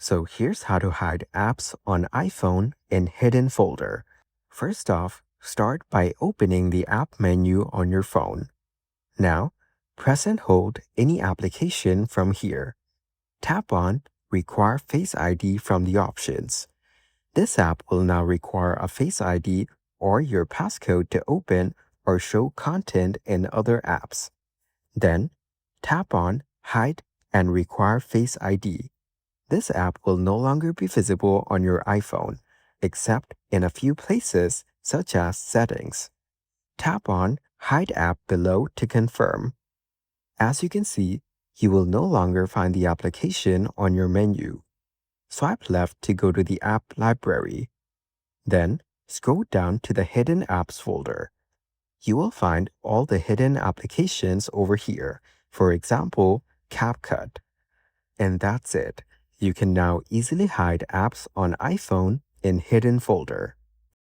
So here's how to hide apps on iPhone in hidden folder. First off, start by opening the app menu on your phone. Now, press and hold any application from here. Tap on Require Face ID from the options. This app will now require a Face ID or your passcode to open or show content in other apps. Then, tap on Hide and Require Face ID. This app will no longer be visible on your iPhone, except in a few places such as Settings. Tap on Hide App below to confirm. As you can see, you will no longer find the application on your menu. Swipe left to go to the app library. Then, scroll down to the Hidden Apps folder. You will find all the hidden applications over here, for example, CapCut. And that's it. You can now easily hide apps on iPhone in hidden folder.